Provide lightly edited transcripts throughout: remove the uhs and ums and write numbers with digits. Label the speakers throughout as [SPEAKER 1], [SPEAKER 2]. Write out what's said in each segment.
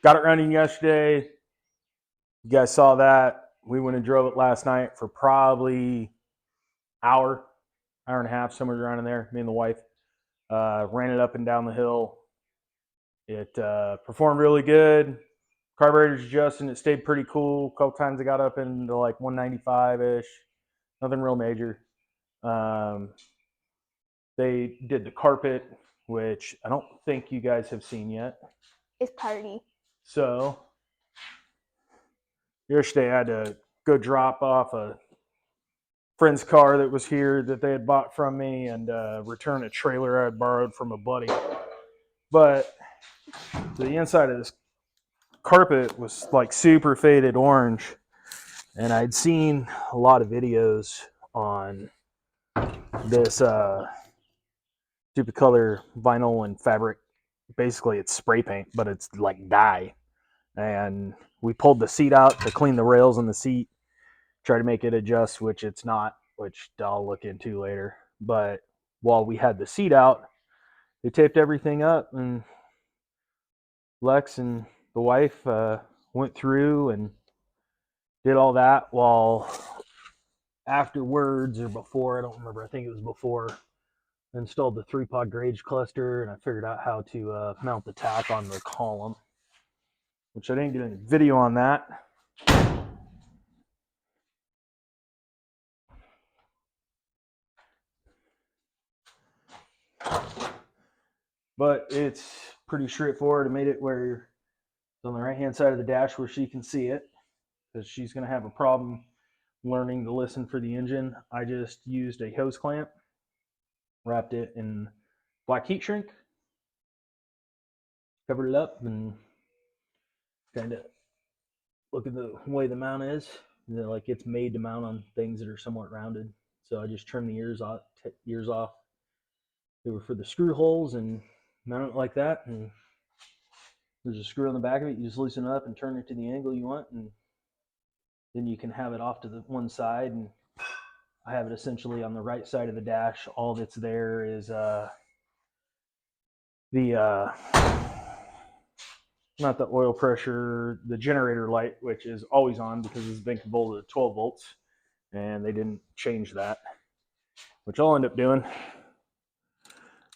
[SPEAKER 1] Got it running yesterday. You guys saw that. We went and drove it last night for probably hour and a half, somewhere around in there. Me and the wife ran it up and down the hill. It performed really good. Carburetor's adjusting. It stayed pretty cool. A couple times I got up into like 195 ish. Nothing real major. Um, they did the carpet, which I don't think you guys have seen yet.
[SPEAKER 2] It's party.
[SPEAKER 1] So yesterday I had to go drop off a friend's car that was here that they had bought from me and return a trailer I had borrowed from a buddy. But the inside of this carpet was like super faded orange, and I'd seen a lot of videos on this stupid color vinyl and fabric. Basically it's spray paint, but it's like dye. And we pulled the seat out to clean the rails in the seat, try to make it adjust, which it's not, which I'll look into later. But while we had the seat out, they taped everything up, and Lex and the wife went through and did all that, while afterwards or before, I don't remember, I think it was before, installed the 3-pod gauge cluster, and I figured out how to mount the tack on the column, which I didn't get any video on that. But it's pretty straightforward. I made it where it's on the right hand side of the dash where she can see it, because she's going to have a problem learning to listen for the engine. I just used a hose clamp, wrapped it in black heat shrink, covered it up, and kind of look at the way the mount is. Like it's made to mount on things that are somewhat rounded. So I just trimmed the ears off. They were for the screw holes, and mount it like that. And there's a screw on the back of it. You just loosen it up and turn it to the angle you want, and then you can have it off to the one side. And I have it essentially on the right side of the dash. All that's there is the not the oil pressure, the generator light, which is always on because it's been converted to 12 volts, and they didn't change that, which I'll end up doing.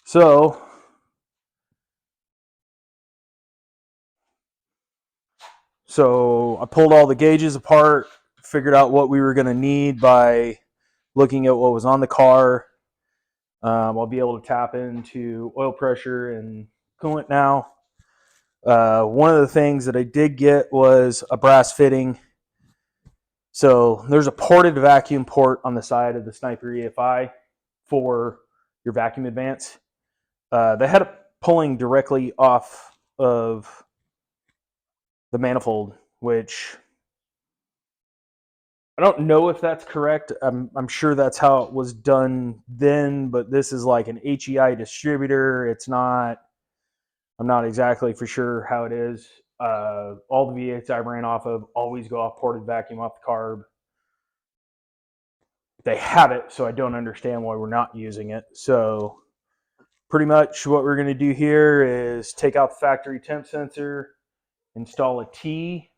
[SPEAKER 1] So I pulled all the gauges apart, figured out what we were going to need by looking at what was on the car. I'll be able to tap into oil pressure and coolant now. One of the things that I did get was a brass fitting. So there's a ported vacuum port on the side of the Sniper EFI for your vacuum advance. They had it pulling directly off of the manifold, which I don't know if that's correct. I'm sure that's how it was done then, but this is like an HEI distributor. It's not. I'm not exactly for sure how it is. All the V8s I ran off of always go off ported vacuum off the carb. They have it, so I don't understand why we're not using it. So pretty much what we're going to do here is take out the factory temp sensor, install a T,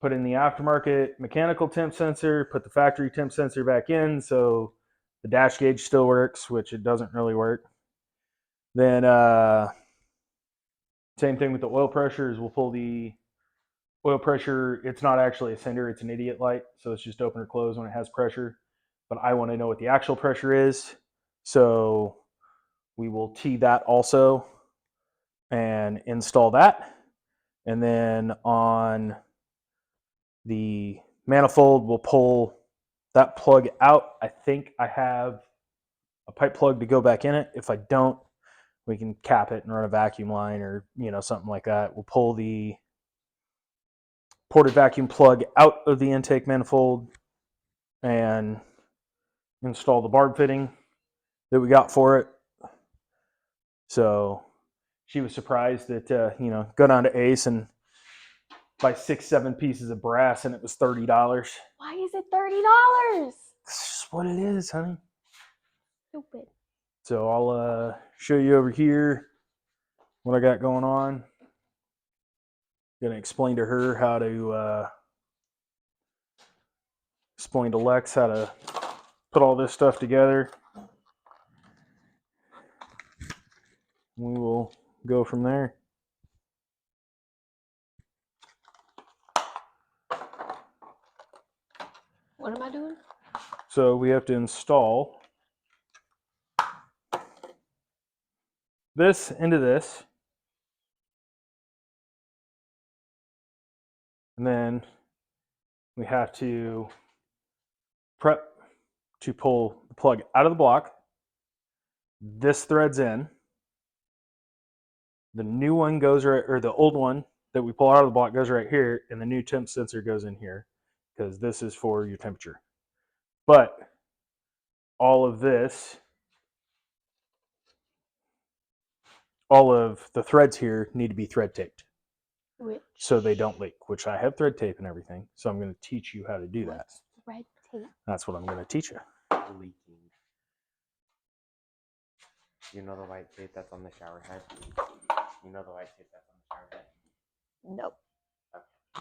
[SPEAKER 1] put in the aftermarket mechanical temp sensor, put the factory temp sensor back in so the dash gauge still works, which it doesn't really work. Then same thing with the oil pressure is we'll pull the oil pressure. It's not actually a sender, it's an idiot light, so it's just open or close when it has pressure. But I want to know what the actual pressure is, so we will T that also and install that. And then on the manifold, we'll pull that plug out. I think I have a pipe plug to go back in it. If I don't, we can cap it and run a vacuum line or something like that. We'll pull the ported vacuum plug out of the intake manifold and install the barb fitting that we got for it. So she was surprised that go down to Ace and buy 6-7 pieces of brass, and it was $30.
[SPEAKER 2] Why is it $30?
[SPEAKER 1] That's just what it is, honey.
[SPEAKER 2] Stupid.
[SPEAKER 1] So I'll show you over here what I got going on. Gonna explain to her how to explain to Lex how to put all this stuff together. We will go from there.
[SPEAKER 2] What am I doing?
[SPEAKER 1] So we have to install this into this. And then we have to prep to pull the plug out of the block. This threads in. The new one goes right, or the old one that we pull out of the block goes right here, and the new temp sensor goes in here because this is for your temperature. But all of this, all of the threads here need to be thread taped. So they don't leak, which I have thread tape and everything. So I'm going to teach you how to do that.
[SPEAKER 2] Thread tape.
[SPEAKER 1] That's what I'm going to teach you.
[SPEAKER 3] Leaking. You know the white tape that's on the shower head? You know the white tape that's on the shower head?
[SPEAKER 2] Nope.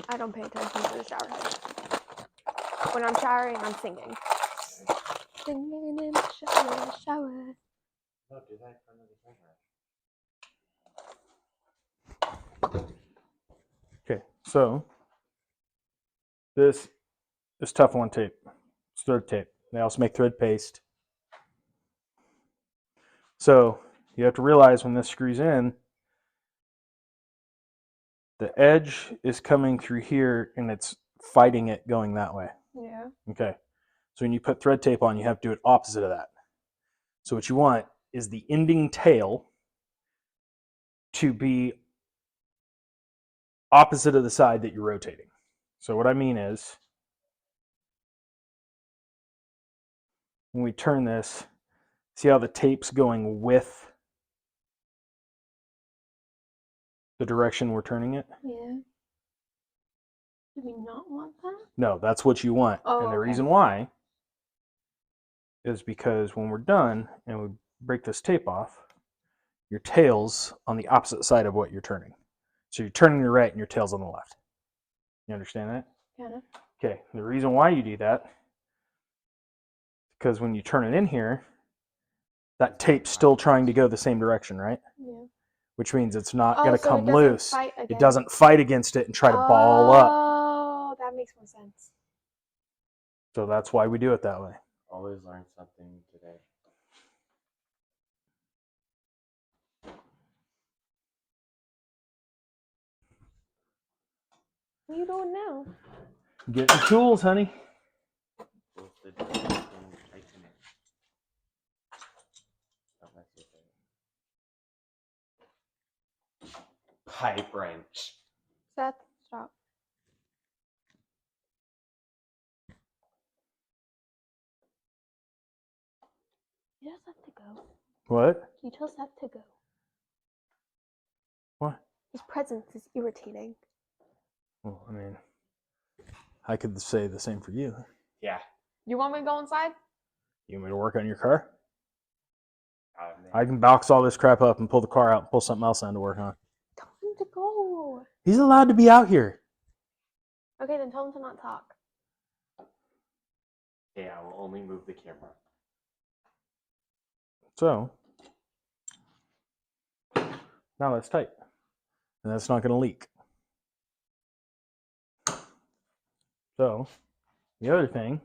[SPEAKER 2] I don't pay attention to the shower head. When I'm showering, I'm singing. Singing in the shower.
[SPEAKER 3] No, do that in front of the camera.
[SPEAKER 1] Okay, so this is Teflon tape. It's thread tape. They also make thread paste. So you have to realize when this screws in, the edge is coming through here and it's fighting it going that way.
[SPEAKER 2] Yeah.
[SPEAKER 1] Okay. So when you put thread tape on, you have to do it opposite of that. So what you want is the ending tail to be opposite of the side that you're rotating. So what I mean is, when we turn this, see how the tape's going with the direction we're turning it?
[SPEAKER 2] Yeah. Do we not want that?
[SPEAKER 1] No, that's what you want.
[SPEAKER 2] Oh,
[SPEAKER 1] and the
[SPEAKER 2] okay.
[SPEAKER 1] reason why is because when we're done and we break this tape off, your tail's on the opposite side of what you're turning. So you're turning to the right and your tail's on the left. You understand that?
[SPEAKER 2] Kind of.
[SPEAKER 1] Okay, the reason why you do that, because when you turn it in here, that tape's still trying to go the same direction, right?
[SPEAKER 2] Yeah.
[SPEAKER 1] Which means it's not going to
[SPEAKER 2] so
[SPEAKER 1] come
[SPEAKER 2] it doesn't
[SPEAKER 1] loose.
[SPEAKER 2] fight
[SPEAKER 1] It
[SPEAKER 2] again.
[SPEAKER 1] doesn't fight against it and try to ball up.
[SPEAKER 2] Oh, that makes more sense.
[SPEAKER 1] So that's why we do it that way.
[SPEAKER 3] Always learn something today.
[SPEAKER 2] What are you doing now?
[SPEAKER 1] Get the tools, honey.
[SPEAKER 3] What's the difference in tighten it? Don't mess with it. Pipe wrench.
[SPEAKER 2] Seth, stop. You tell Seth to go.
[SPEAKER 1] What?
[SPEAKER 2] You tell Seth to go.
[SPEAKER 1] What?
[SPEAKER 2] His presence is irritating.
[SPEAKER 1] Well, I mean, I could say the same for you.
[SPEAKER 3] Yeah.
[SPEAKER 2] You want me to go inside?
[SPEAKER 1] You want me to work on your car?
[SPEAKER 3] Man.
[SPEAKER 1] I can box all this crap up and pull the car out and pull something else on to work on.
[SPEAKER 2] Tell him to go.
[SPEAKER 1] He's allowed to be out here.
[SPEAKER 2] Okay, then tell him to not talk.
[SPEAKER 3] Okay, I will only move the camera.
[SPEAKER 1] So, now that's tight. And that's not going to leak. So, the other thing,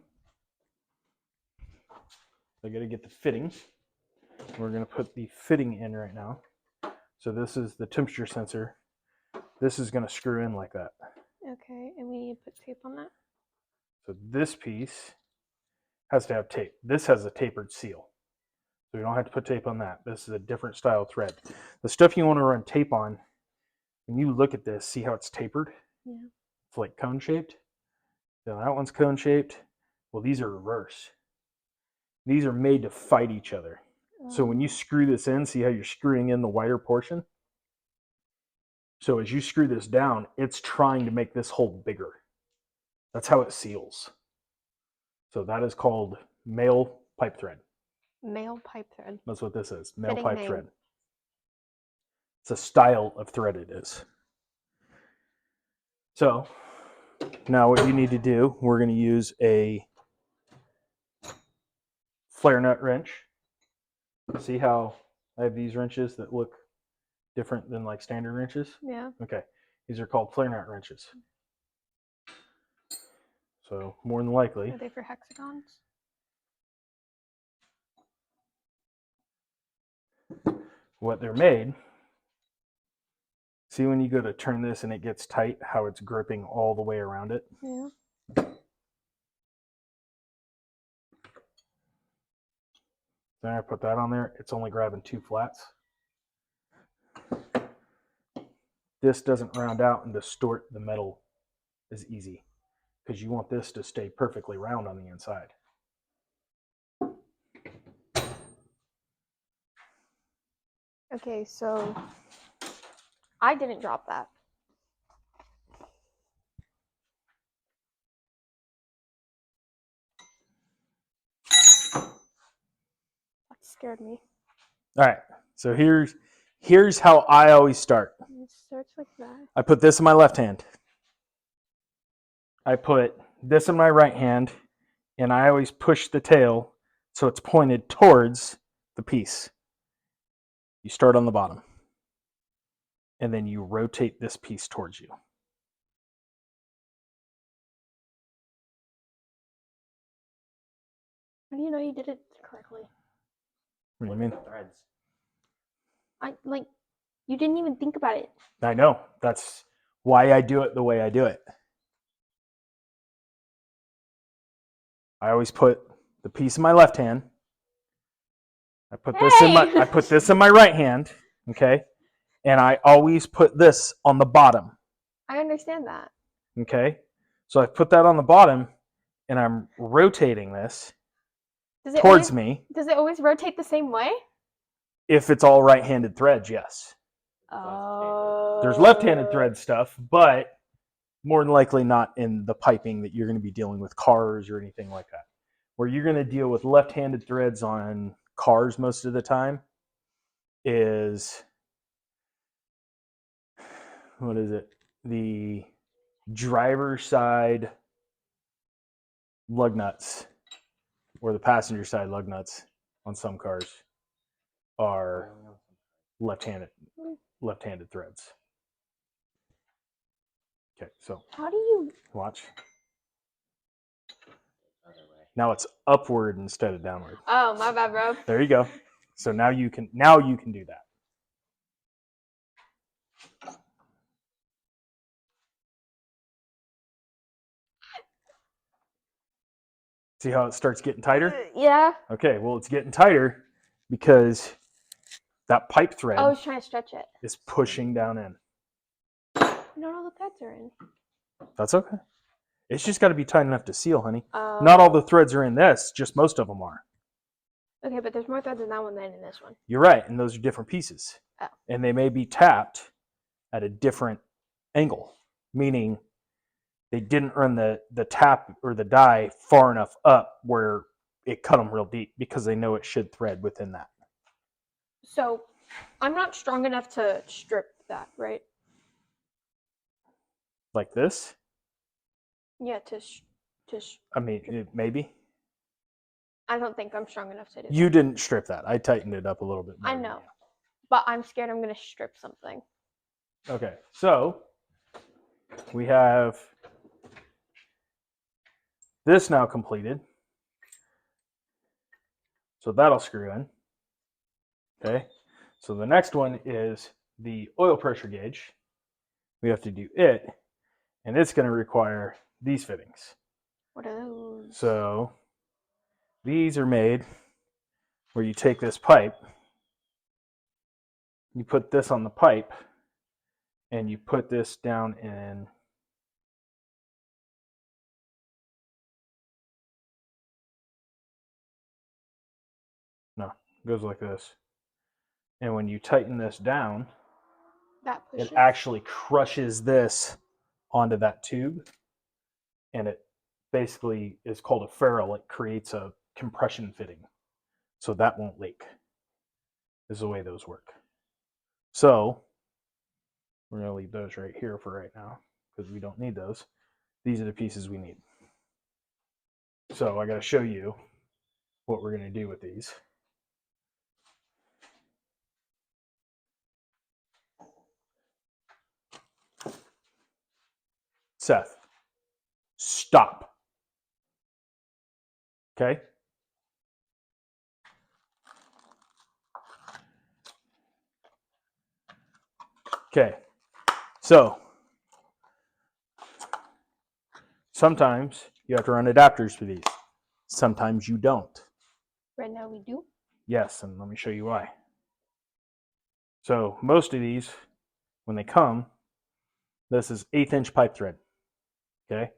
[SPEAKER 1] I got to get the fitting. We're going to put the fitting in right now. So this is the temperature sensor. This is going to screw in like that.
[SPEAKER 2] Okay, and we need to put tape on that?
[SPEAKER 1] So this piece has to have tape. This has a tapered seal. So we don't have to put tape on that. This is a different style thread. The stuff you want to run tape on, when you look at this, see how it's tapered?
[SPEAKER 2] Yeah.
[SPEAKER 1] It's like cone shaped. So that one's cone shaped. Well, these are reverse. These are made to fight each other. So when you screw this in, see how you're screwing in the wider portion? So as you screw this down, it's trying to make this hole bigger. That's how it seals. So that is called male pipe thread.
[SPEAKER 2] Male pipe thread.
[SPEAKER 1] That's what this is, male
[SPEAKER 2] Fitting
[SPEAKER 1] pipe
[SPEAKER 2] name.
[SPEAKER 1] thread. It's a style of thread it is. So now what you need to do, we're going to use a flare nut wrench. See how I have these wrenches that look different than like standard wrenches?
[SPEAKER 2] Yeah.
[SPEAKER 1] Okay. These are called flare nut wrenches. So more than likely,
[SPEAKER 2] Are they for hexagons?
[SPEAKER 1] what they're made, see when you go to turn this and it gets tight, how it's gripping all the way around it?
[SPEAKER 2] Yeah.
[SPEAKER 1] Then I put that on there, it's only grabbing 2 flats. This doesn't round out and distort the metal as easy because you want this to stay perfectly round on the inside.
[SPEAKER 2] Okay, so I didn't drop that. That scared me.
[SPEAKER 1] All right, so here's how I always start.
[SPEAKER 2] It starts like that.
[SPEAKER 1] I put this in my left hand. I put this in my right hand, and I always push the tail so it's pointed towards the piece. You start on the bottom, and then you rotate this piece towards you.
[SPEAKER 2] How do you know you did it correctly?
[SPEAKER 1] What do you
[SPEAKER 3] Look
[SPEAKER 1] mean?
[SPEAKER 3] at the threads.
[SPEAKER 2] You didn't even think about it.
[SPEAKER 1] I know. That's why I do it the way I do it. I always put the piece in my left hand. I put this in my right hand, okay? And I always put this on the bottom,
[SPEAKER 2] I understand that.
[SPEAKER 1] okay? So I put that on the bottom and I'm rotating this towards me.
[SPEAKER 2] Does it always rotate the same way?
[SPEAKER 1] If it's all right-handed threads, yes.
[SPEAKER 2] Oh.
[SPEAKER 1] There's left-handed thread stuff, but more than likely not in the piping that you're going to be dealing with cars or anything like that. Where you're going to deal with left-handed threads on cars most of the time is, what is it? The driver's side lug nuts or the passenger side lug nuts on some cars are left-handed threads. Okay, so
[SPEAKER 2] How do you?
[SPEAKER 1] watch.
[SPEAKER 3] Other way.
[SPEAKER 1] Now it's upward instead of downward.
[SPEAKER 2] Oh, my bad, bro.
[SPEAKER 1] There you go. So now you can do that. See how it starts getting tighter?
[SPEAKER 2] Yeah.
[SPEAKER 1] Okay, well it's getting tighter because that pipe thread
[SPEAKER 2] I was trying to stretch it.
[SPEAKER 1] is pushing down in.
[SPEAKER 2] Not all the threads are in.
[SPEAKER 1] That's okay. It's just got to be tight enough to seal, honey. Not all the threads are in this, just most of them are.
[SPEAKER 2] Okay, but there's more threads in that one than in this one.
[SPEAKER 1] You're right, and those are different pieces.
[SPEAKER 2] Oh.
[SPEAKER 1] And they may be tapped at a different angle, meaning they didn't run the tap or the die far enough up where it cut them real deep because they know it should thread within that.
[SPEAKER 2] So, I'm not strong enough to strip that, right?
[SPEAKER 1] Like this?
[SPEAKER 2] Yeah,
[SPEAKER 1] I mean, maybe.
[SPEAKER 2] I don't think I'm strong enough to do
[SPEAKER 1] You
[SPEAKER 2] that.
[SPEAKER 1] didn't strip that. I tightened it up a little bit more.
[SPEAKER 2] I know. But I'm scared I'm going to strip something.
[SPEAKER 1] Okay, so we have this now completed. So that'll screw in. Okay, so the next one is the oil pressure gauge. We have to do it, and it's going to require these fittings.
[SPEAKER 2] What are those?
[SPEAKER 1] So these are made where you take this pipe, you put this on the pipe, and you put this down in it goes like this. And when you tighten this down,
[SPEAKER 2] That pushes.
[SPEAKER 1] it actually crushes this onto that tube, and it basically is called a ferrule. It creates a compression fitting, so that won't leak. Is the way those work. So we're going to leave those right here for right now because we don't need those. These are the pieces we need. So I got to show you what we're going to do with these. Seth, stop. Okay? Okay. So sometimes you have to run adapters for these. Sometimes you don't.
[SPEAKER 2] Right now we do.
[SPEAKER 1] Yes, and let me show you why. So most of these, when they come, this is 1/8 inch pipe thread. Okay?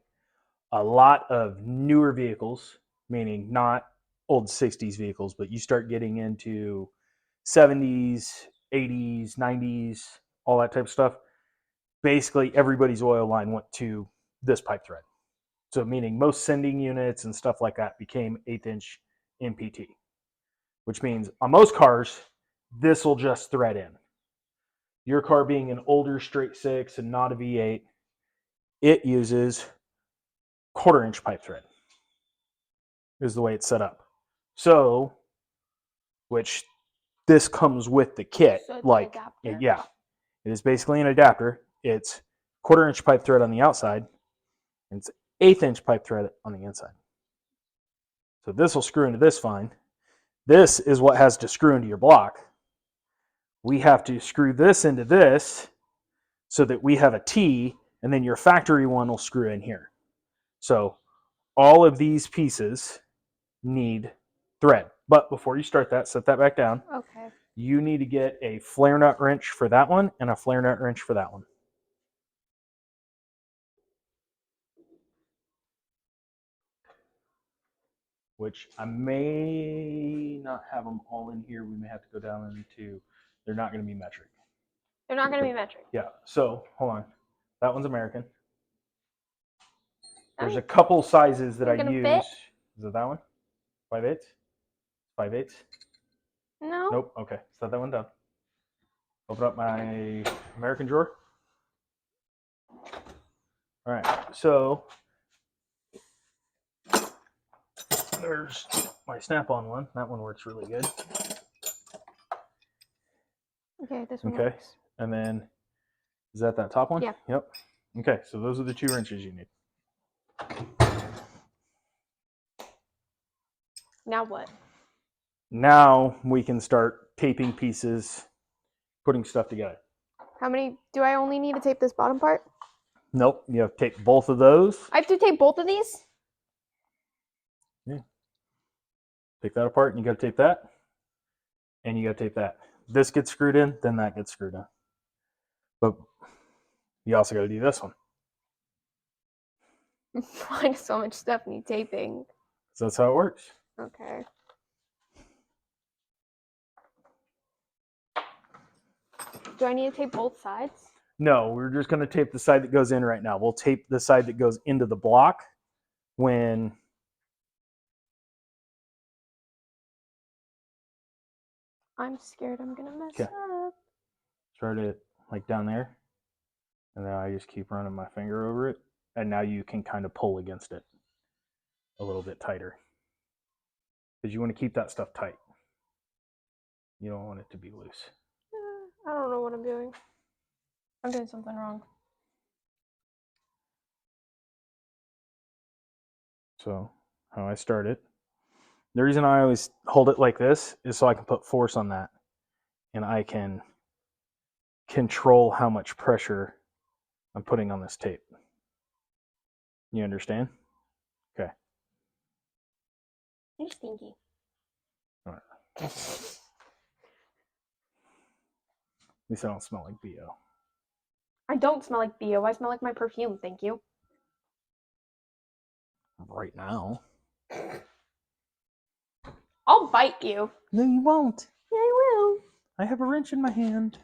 [SPEAKER 1] A lot of newer vehicles, meaning not old 60s vehicles, but you start getting into 70s, 80s, 90s, all that type of stuff. Basically, everybody's oil line went to this pipe thread. So, meaning most sending units and stuff like that became 1/8 inch MPT, which means on most cars, this will just thread in. Your car being an older straight six and not a V8, it uses 1/4 inch pipe thread, is the way it's set up. So, which this comes with the kit.
[SPEAKER 2] So it's
[SPEAKER 1] like,
[SPEAKER 2] an adapter?
[SPEAKER 1] yeah, it is basically an adapter. It's 1/4 inch pipe thread on the outside, and it's 1/8 inch pipe thread on the inside. So this will screw into this fine. This is what has to screw into your block. We have to screw this into this so that we have a T, and then your factory one will screw in here. So all of these pieces need thread. But before you start that, set that back down.
[SPEAKER 2] Okay.
[SPEAKER 1] You need to get a flare nut wrench for that one and a flare nut wrench for that one. Which I may not have them all in here. We may have to go down into, they're not going to be metric.
[SPEAKER 2] They're not going to be metric.
[SPEAKER 1] Yeah, so hold on. That one's American. There's a couple sizes that I use.
[SPEAKER 2] Fit?
[SPEAKER 1] Is it that one? 5/8? 5/8?
[SPEAKER 2] No.
[SPEAKER 1] Nope. Okay, set that one down. Open up my American drawer. All right, so there's my Snap-on one. That one works really good.
[SPEAKER 2] Okay, this one
[SPEAKER 1] Okay,
[SPEAKER 2] works.
[SPEAKER 1] and then is that top one?
[SPEAKER 2] Yeah.
[SPEAKER 1] Yep. Okay, so those are the 2 wrenches you need.
[SPEAKER 2] Now what?
[SPEAKER 1] Now we can start taping pieces, putting stuff together.
[SPEAKER 2] How many do I only need to tape this bottom part?
[SPEAKER 1] Nope, you have to tape both of those.
[SPEAKER 2] I have to tape both of these?
[SPEAKER 1] Yeah. Take that apart and you got to tape that. And you got to tape that. This gets screwed in, then that gets screwed in. But you also got to do this one.
[SPEAKER 2] Why does so much stuff need taping?
[SPEAKER 1] So that's how it works.
[SPEAKER 2] Okay. Do I need to tape both sides?
[SPEAKER 1] No, we're just going to tape the side that goes in right now. We'll tape the side that goes into the block when
[SPEAKER 2] I'm scared I'm gonna mess
[SPEAKER 1] Okay.
[SPEAKER 2] up.
[SPEAKER 1] start it like down there. And then I just keep running my finger over it. And now you can kind of pull against it a little bit tighter. Because you want to keep that stuff tight. You don't want it to be loose.
[SPEAKER 2] I don't know what I'm doing. I'm doing something wrong.
[SPEAKER 1] So how I start it. The reason I always hold it like this is so I can put force on that. And I can control how much pressure I'm putting on this tape. You understand? Okay.
[SPEAKER 2] You're stinky.
[SPEAKER 1] All right. At least I don't smell like BO.
[SPEAKER 2] I don't smell like BO. I smell like my perfume, thank you.
[SPEAKER 1] Right now.
[SPEAKER 2] I'll bite you.
[SPEAKER 1] No, you won't.
[SPEAKER 2] Yeah, I will.
[SPEAKER 1] I have a wrench in my hand.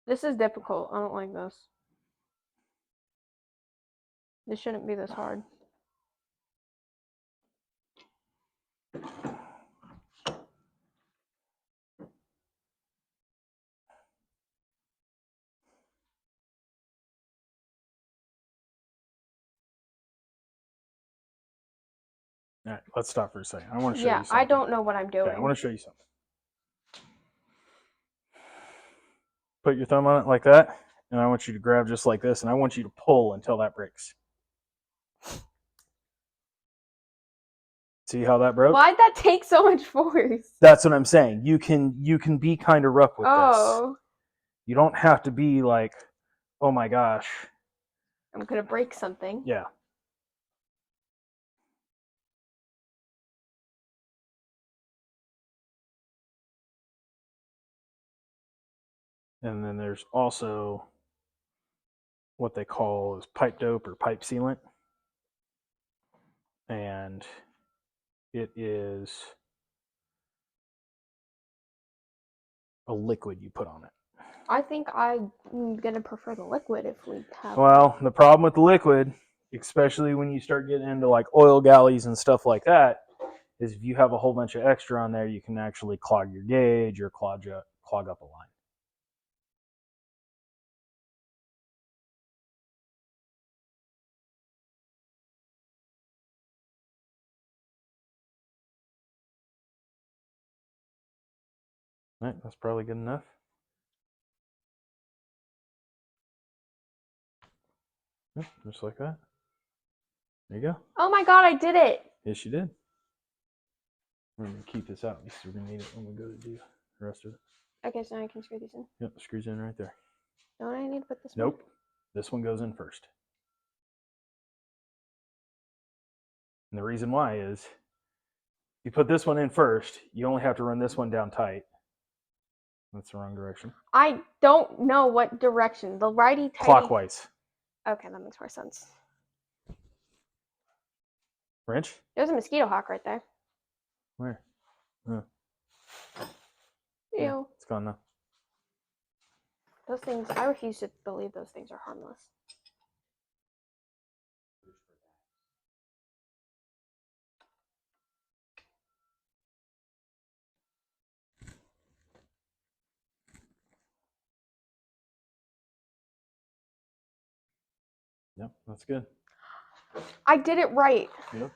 [SPEAKER 2] This is difficult. I don't like this. This shouldn't be this hard.
[SPEAKER 1] All right, let's stop for a second. I want to show
[SPEAKER 2] Yeah,
[SPEAKER 1] you something.
[SPEAKER 2] I don't know what I'm doing.
[SPEAKER 1] Okay, I want to show you something. Put your thumb on it like that, and I want you to grab just like this, and I want you to pull until that breaks. See how that broke?
[SPEAKER 2] Why'd that take so much force?
[SPEAKER 1] That's what I'm saying. You can be kind of rough with this.
[SPEAKER 2] Oh,
[SPEAKER 1] You don't have to be like, oh my gosh.
[SPEAKER 2] I'm gonna break something.
[SPEAKER 1] Yeah. And then there's also what they call is pipe dope or pipe sealant. And it is a liquid you put on it.
[SPEAKER 2] I think I'm gonna prefer the liquid if we have.
[SPEAKER 1] Well, the problem with the liquid, especially when you start getting into like oil galleys and stuff like that, is if you have a whole bunch of extra on there, you can actually clog your gauge or clog up a line. All right, that's probably good enough. Yep, just like that. There you go.
[SPEAKER 2] Oh my god, I did it!
[SPEAKER 1] Yes, you did. We're going to keep this out because we're going to need it when we go to do the rest of it.
[SPEAKER 2] Okay, so now I can screw these in.
[SPEAKER 1] Yep, the screws in right there.
[SPEAKER 2] Don't I need to put this?
[SPEAKER 1] Nope. This one goes in first. And the reason why is you put this one in first, you only have to run this one down tight. That's the wrong direction.
[SPEAKER 2] I don't know what direction. The righty tighty.
[SPEAKER 1] Clockwise.
[SPEAKER 2] Okay, that makes more sense.
[SPEAKER 1] Wrench?
[SPEAKER 2] There's a mosquito hawk right there.
[SPEAKER 1] Where? Oh.
[SPEAKER 2] Ew.
[SPEAKER 1] Yeah, it's gone now.
[SPEAKER 2] Those things, I refuse to believe those things are harmless.
[SPEAKER 1] Yep, that's good.
[SPEAKER 2] I did it right.
[SPEAKER 1] Yep.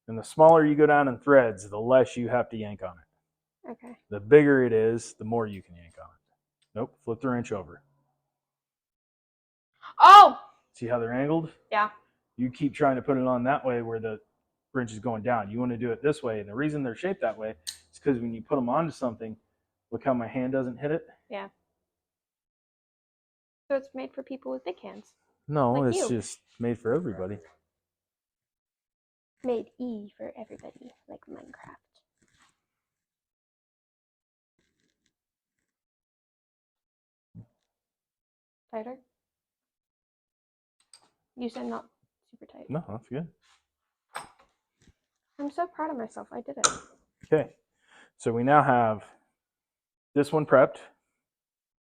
[SPEAKER 1] And the smaller you go down in threads, the less you have to yank on it.
[SPEAKER 2] Okay.
[SPEAKER 1] The bigger it is, the more you can yank on it. Nope, flip the wrench over.
[SPEAKER 2] Oh!
[SPEAKER 1] See how they're angled?
[SPEAKER 2] Yeah.
[SPEAKER 1] You keep trying to put it on that way where the wrench is going down. You want to do it this way. And the reason they're shaped that way is because when you put them onto something, look how my hand doesn't hit it?
[SPEAKER 2] Yeah. So it's made for people with big hands.
[SPEAKER 1] No,
[SPEAKER 2] Like
[SPEAKER 1] it's
[SPEAKER 2] you.
[SPEAKER 1] just made for everybody.
[SPEAKER 2] Made E for everybody, like Minecraft. Tighter? You said not super tight.
[SPEAKER 1] No, that's good.
[SPEAKER 2] I'm so proud of myself. I did it.
[SPEAKER 1] Okay, so we now have this one prepped.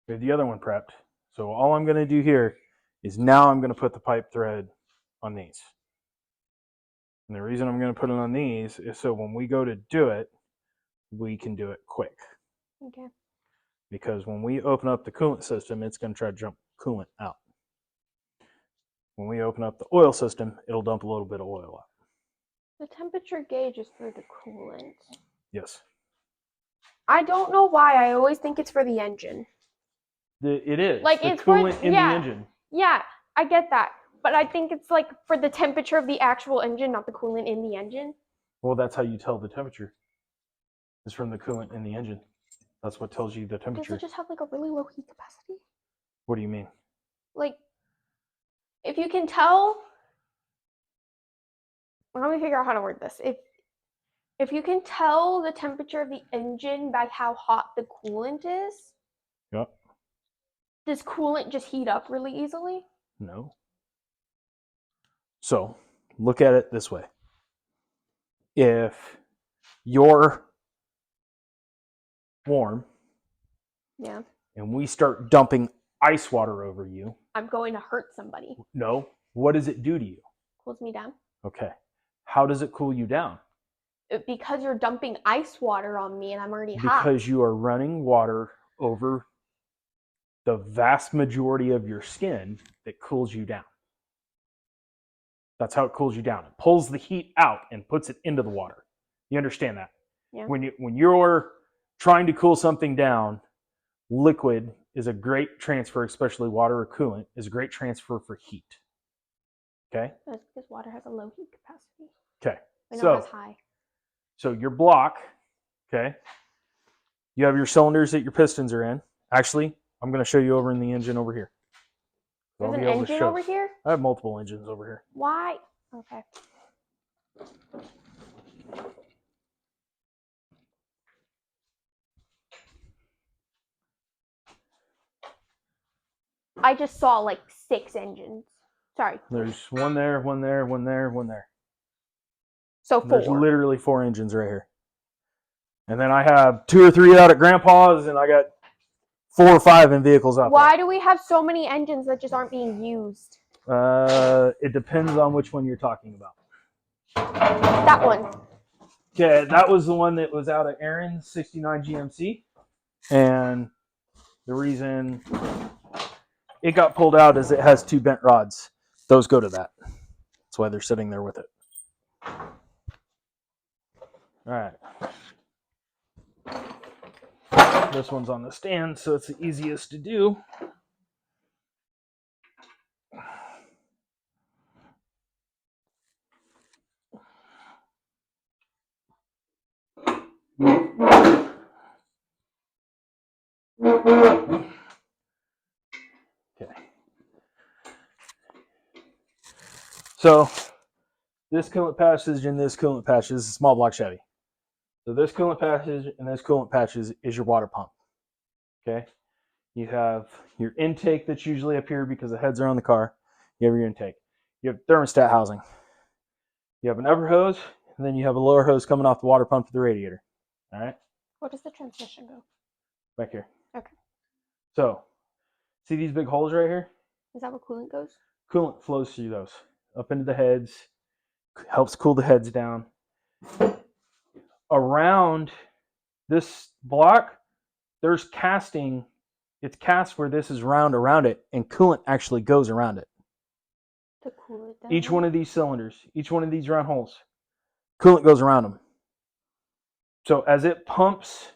[SPEAKER 1] We have the other one prepped. So all I'm going to do here is now I'm going to put the pipe thread on these. And the reason I'm going to put it on these is so when we go to do it, we can do it quick.
[SPEAKER 2] Okay.
[SPEAKER 1] Because when we open up the coolant system, it's going to try to jump coolant out. When we open up the oil system, it'll dump a little bit of oil out.
[SPEAKER 2] The temperature gauge is for the coolant.
[SPEAKER 1] Yes.
[SPEAKER 2] I don't know why. I always think it's for the engine.
[SPEAKER 1] It is.
[SPEAKER 2] Like
[SPEAKER 1] the
[SPEAKER 2] it's
[SPEAKER 1] coolant
[SPEAKER 2] for
[SPEAKER 1] in
[SPEAKER 2] yeah,
[SPEAKER 1] the engine.
[SPEAKER 2] Yeah, I get that. But I think it's like for the temperature of the actual engine, not the coolant in the engine.
[SPEAKER 1] Well, that's how you tell the temperature. It's from the coolant in the engine. That's what tells you the
[SPEAKER 2] Does
[SPEAKER 1] temperature.
[SPEAKER 2] it just have like a really low heat capacity?
[SPEAKER 1] What do you mean?
[SPEAKER 2] Like, if you can tell, let me figure out how to word this. If you can tell the temperature of the engine by how hot the coolant is,
[SPEAKER 1] Yep.
[SPEAKER 2] does coolant just heat up really easily?
[SPEAKER 1] No. So look at it this way. If you're warm,
[SPEAKER 2] Yeah.
[SPEAKER 1] and we start dumping ice water over you,
[SPEAKER 2] I'm going to hurt somebody.
[SPEAKER 1] no, what does it do to you?
[SPEAKER 2] Cools me down.
[SPEAKER 1] Okay. How does it cool you down?
[SPEAKER 2] Because you're dumping ice water on me and I'm already hot.
[SPEAKER 1] Because you are running water over the vast majority of your skin that cools you down. That's how it cools you down. It pulls the heat out and puts it into the water. You understand that?
[SPEAKER 2] Yeah.
[SPEAKER 1] When you're trying to cool something down, liquid is a great transfer, especially water or coolant, is a great transfer for heat. Okay?
[SPEAKER 2] That's because water has a low heat capacity.
[SPEAKER 1] Okay.
[SPEAKER 2] We know it has high.
[SPEAKER 1] So your block, okay, you have your cylinders that your pistons are in. Actually, I'm going to show you over in the engine over here. So
[SPEAKER 2] There's
[SPEAKER 1] I'll
[SPEAKER 2] an
[SPEAKER 1] be able to
[SPEAKER 2] engine
[SPEAKER 1] show-
[SPEAKER 2] over here?
[SPEAKER 1] I have multiple engines over here.
[SPEAKER 2] Why? Okay. I just saw like 6 engines. Sorry.
[SPEAKER 1] There's one there, one there, one there, one there.
[SPEAKER 2] So
[SPEAKER 1] There's
[SPEAKER 2] 4.
[SPEAKER 1] literally 4 engines right here. And then I have 2 or 3 out at Grandpa's, and I got 4 or 5 in vehicles out
[SPEAKER 2] Why do we have so many engines that just aren't being used?
[SPEAKER 1] there. It depends on which one you're talking about.
[SPEAKER 2] That one.
[SPEAKER 1] Okay, that was the one that was out at Aaron's 69 GMC. And the reason it got pulled out is it has 2 bent rods. Those go to that. That's why they're sitting there with it. All right. This one's on the stand, so it's the easiest to do. Okay. So this coolant passage and this coolant passage is a small block Chevy. So this coolant passage and this coolant passage is your water pump. Okay. You have your intake that's usually up here because the heads are on the car. You have your intake. You have thermostat housing. You have an upper hose, and then you have a lower hose coming off the water pump to the radiator. All right.
[SPEAKER 2] Where does the transmission go?
[SPEAKER 1] Back here.
[SPEAKER 2] Okay.
[SPEAKER 1] So, see these big holes right here?
[SPEAKER 2] Is that where coolant goes?
[SPEAKER 1] Coolant flows through those, up into the heads, helps cool the heads down. Around this block, there's casting. It's cast where this is round around it, and coolant actually goes around it.
[SPEAKER 2] To cool it down?
[SPEAKER 1] Each one of these cylinders, each one of these round holes, coolant goes around them. So as it pumps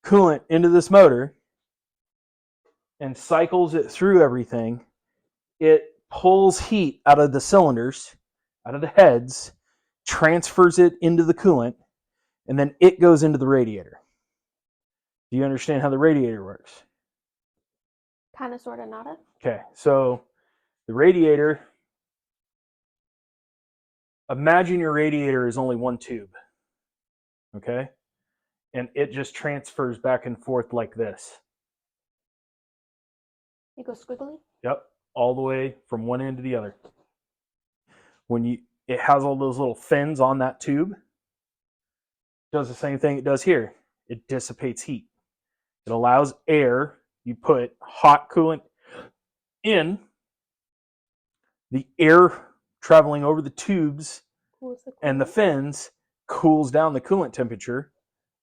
[SPEAKER 1] coolant into this motor and cycles it through everything, it pulls heat out of the cylinders, out of the heads, transfers it into the coolant, and then it goes into the radiator. Do you understand how the radiator works?
[SPEAKER 2] Kind of, sort of, not it.
[SPEAKER 1] Okay, so the radiator, imagine your radiator is only one tube, okay? And it just transfers back and forth like this.
[SPEAKER 2] It goes squiggly?
[SPEAKER 1] Yep, all the way from one end to the other. It has all those little fins on that tube, it does the same thing it does here. It dissipates heat. It allows air. You put hot coolant in, the air traveling over the tubes and the fins cools down the coolant temperature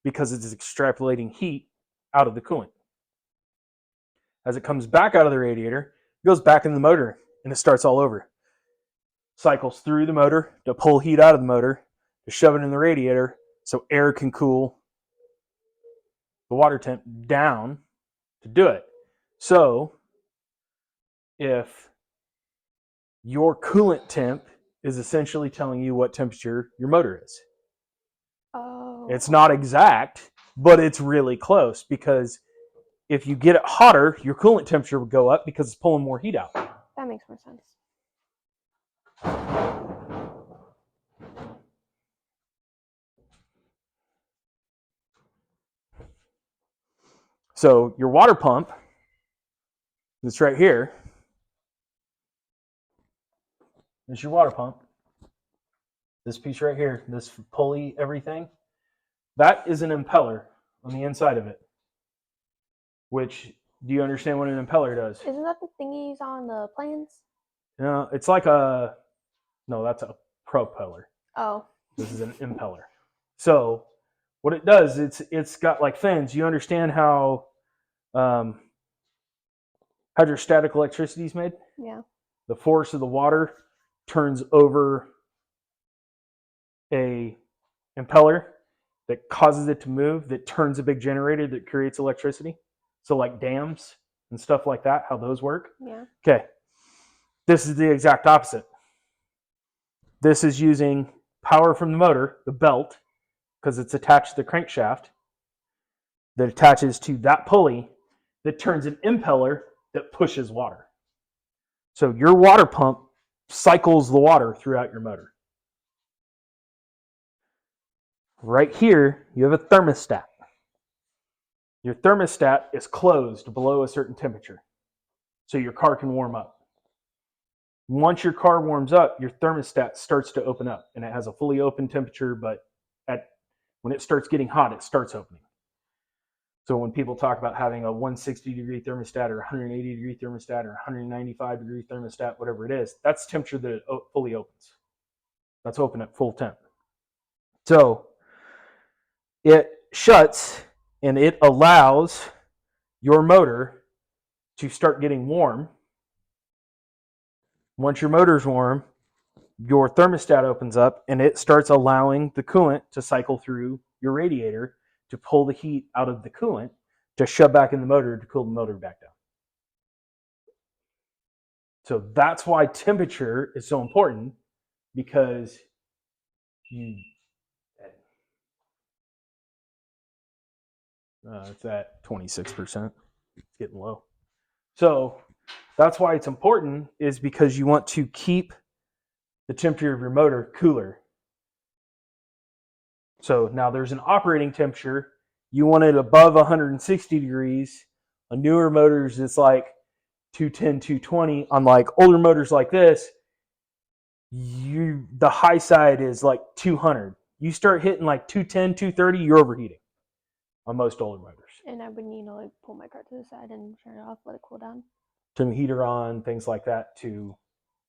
[SPEAKER 1] because it's extrapolating heat out of the coolant. As it comes back out of the radiator, it goes back in the motor and it starts all over. Cycles through the motor to pull heat out of the motor, to shove it in the radiator so air can cool the water temp down to do it. So if your coolant temp is essentially telling you what temperature your motor is.
[SPEAKER 2] Oh.
[SPEAKER 1] It's not exact, but it's really close because if you get it hotter, your coolant temperature would go up because it's pulling more heat out.
[SPEAKER 2] That makes more sense.
[SPEAKER 1] So your water pump, that's right here, is your water pump. This piece right here, this pulley, everything, that is an impeller on the inside of it. Which, do you understand what an impeller does?
[SPEAKER 2] Isn't that the thingies on the planes?
[SPEAKER 1] No, it's like no, that's a propeller.
[SPEAKER 2] Oh.
[SPEAKER 1] This is an impeller. So what it does, it's got like fins. You understand how hydrostatic electricity is made?
[SPEAKER 2] Yeah.
[SPEAKER 1] The force of the water turns over a impeller that causes it to move, that turns a big generator that creates electricity. So like dams and stuff like that, how those work.
[SPEAKER 2] Yeah.
[SPEAKER 1] Okay. This is the exact opposite. This is using power from the motor, the belt, because it's attached to the crankshaft that attaches to that pulley that turns an impeller that pushes water. So your water pump cycles the water throughout your motor. Right here, you have a thermostat. Your thermostat is closed below a certain temperature, so your car can warm up. Once your car warms up, your thermostat starts to open up, and it has a fully open temperature, but when it starts getting hot, it starts opening. So when people talk about having a 160-degree thermostat or 180-degree thermostat or 195-degree thermostat, whatever it is, that's the temperature that it fully opens. That's open at full temp. So it shuts and it allows your motor to start getting warm. Once your motor's warm, your thermostat opens up and it starts allowing the coolant to cycle through your radiator to pull the heat out of the coolant to shove back in the motor to cool the motor back down. So that's why temperature is so important, because it's at 26%. It's getting low. So that's why it's important, is because you want to keep the temperature of your motor cooler. So now there's an operating temperature. You want it above 160 degrees. On newer motors, it's like 210, 220. On like older motors like this, the high side is like 200. You start hitting like 210, 230, you're overheating on most older motors.
[SPEAKER 2] And I would need to like pull my car to the side and turn it off, let it cool down.
[SPEAKER 1] Turn the heater on, things like that, to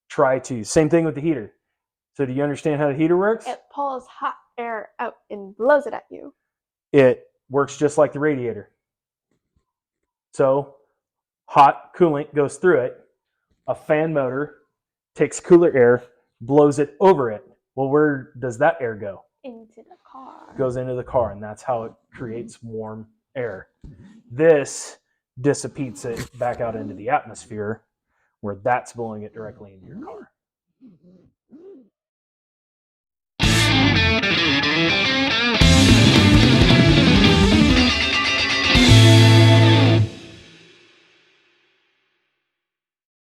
[SPEAKER 1] try to. Same thing with the heater. So do you understand how the heater works?
[SPEAKER 2] It pulls hot air out and blows it at you.
[SPEAKER 1] It works just like the radiator. So hot coolant goes through it. A fan motor takes cooler air, blows it over it. Well, where does that air go?
[SPEAKER 2] Into the car.
[SPEAKER 1] It goes into the car, and that's how it creates warm air. This dissipates it back out into the atmosphere, where that's blowing it directly into your car.